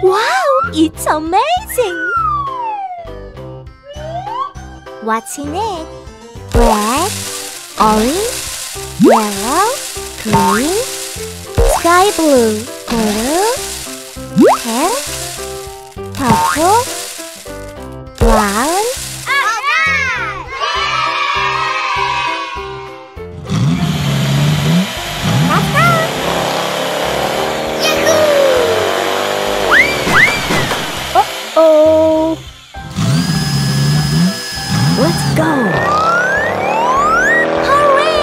Wow, it's amazing! What's in it? Red, orange, yellow, green, sky blue, blue, pink, purple, brown. Uh-oh! Let's go! Hooray!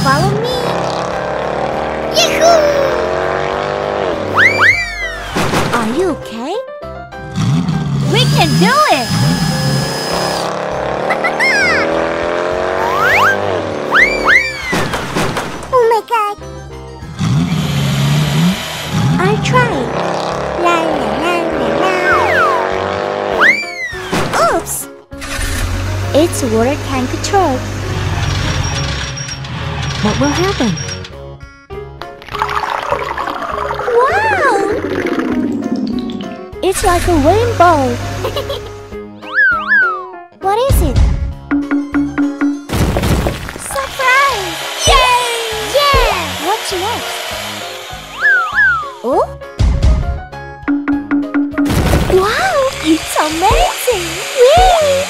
Follow me! Yahoo! Are you okay? We can do it! Oh my god! I'll try! La la la la la! Oops! It's water tank control. What will happen? Wow! It's like a rainbow. What is it? Surprise! Yay! Yeah! What's next? Oh? Wow! It's amazing! Whee!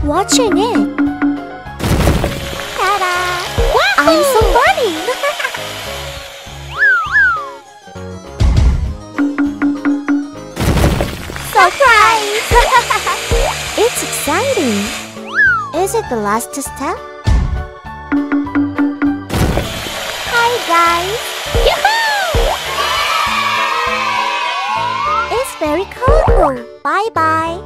What's in it? Ta-da! Wow! I'm so funny! Surprise! It's exciting! Is it the last step? Hi guys! Yahoo! It's very colorful! Bye-bye!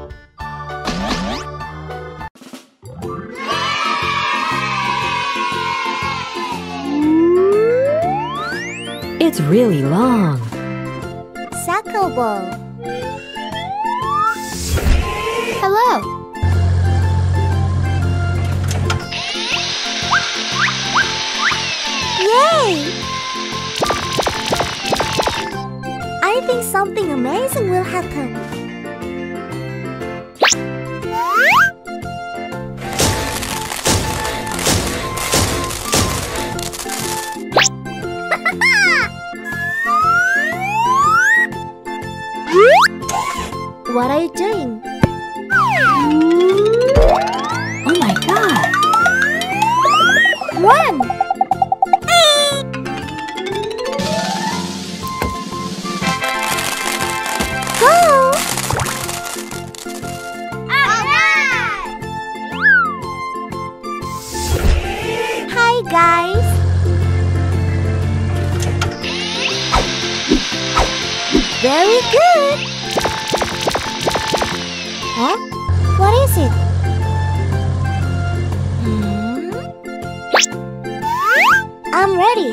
It's really long. Soccer ball. Hello. Yay! I think something amazing will happen. What are you doing? Oh my god! Run! Go! Alright! Hi guys! Very good! Huh? What is it? I'm ready!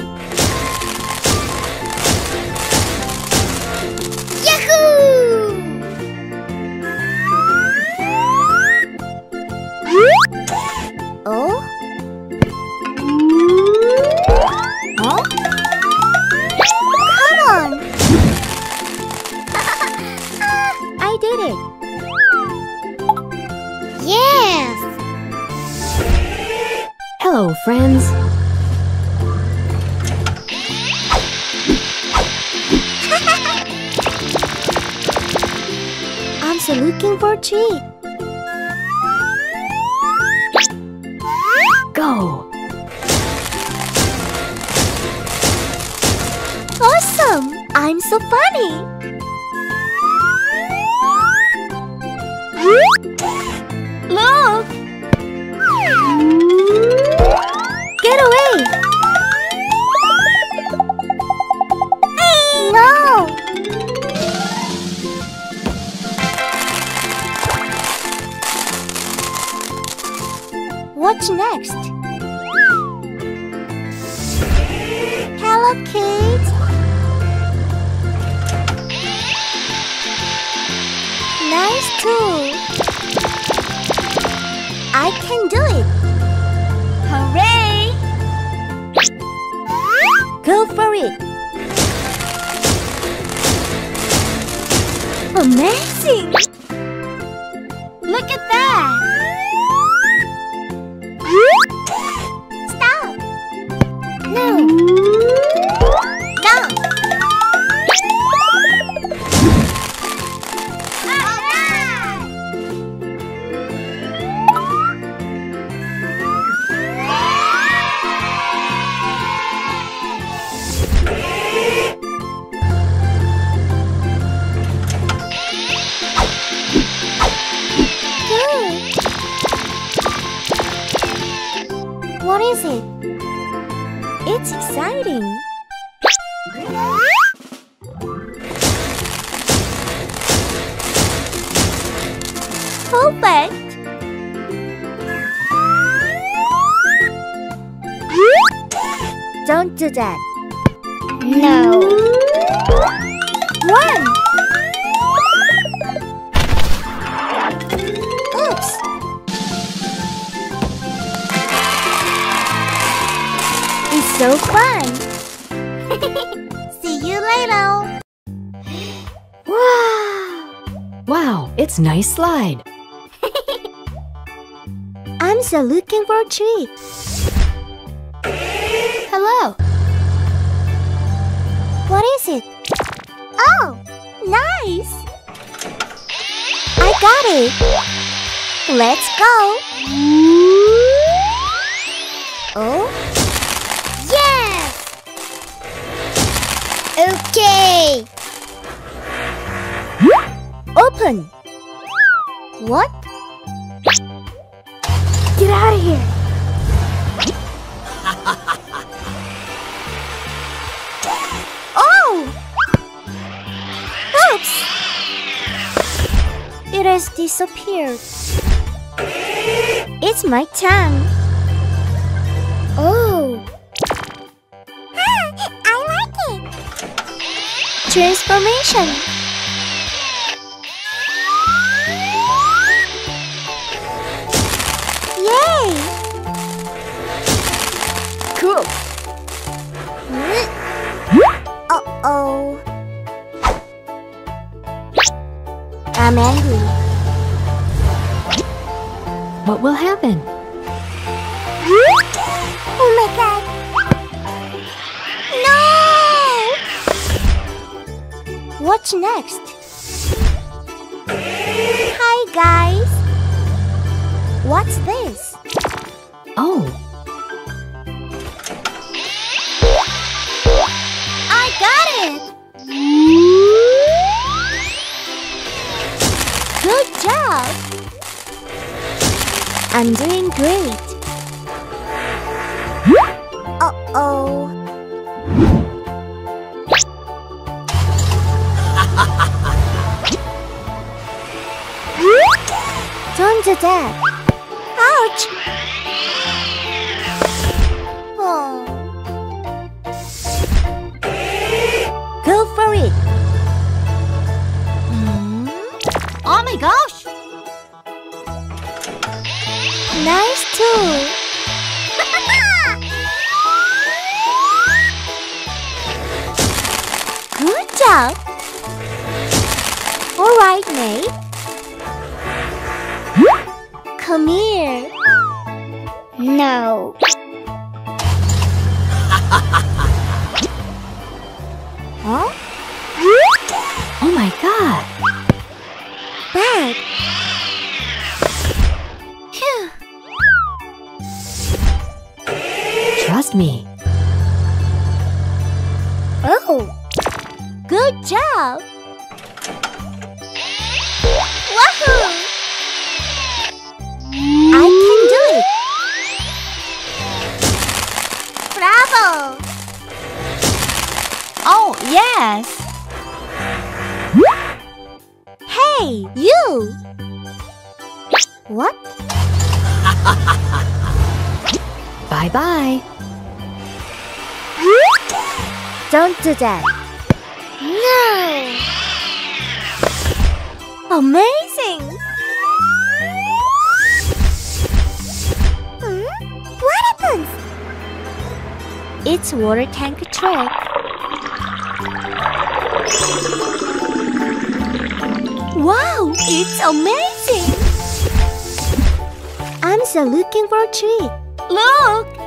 Yahoo! Oh? Huh? Come on! I did it! Yes! Hello, friends. I'm so looking for a treat. Go! Awesome! I'm so funny! Look! Get away! No! What's next? Hello, kids! Nice tool! I can do it! Amazing! Look at that! Stop! No! Down! What is it? It's exciting. Perfect. Don't do that. No. Run. Oops. It's so fun! See you later! Wow! Wow, it's nice slide. I'm so looking for a treat. Hello! What is it? Oh! Nice! I got it! Let's go! Oh? Yes! Okay! Open! What? Get out of here! Oh! Oops! It has disappeared. It's my turn. Oh! I like it! Transformation! Yay! Cool! Uh-oh! I'm angry. What will happen? Oh my god! No! What's next? Hi guys! What's this? Oh, I got it! Good job! I'm doing great. Uh-oh. Don't do that. Ouch! Oh. Go for it. Oh my gosh! Nice tool. Good job. All right, mate. Come here. No. Huh? oh my god. Bad. Phew. Trust me. Oh. Good job. Wahoo! I can do it. Bravo! Oh, yes. Hey, you! What? Bye-bye. Don't do that. No! Amazing! What happens? It's water tank trick. It's amazing! I'm so looking for a treat. Look!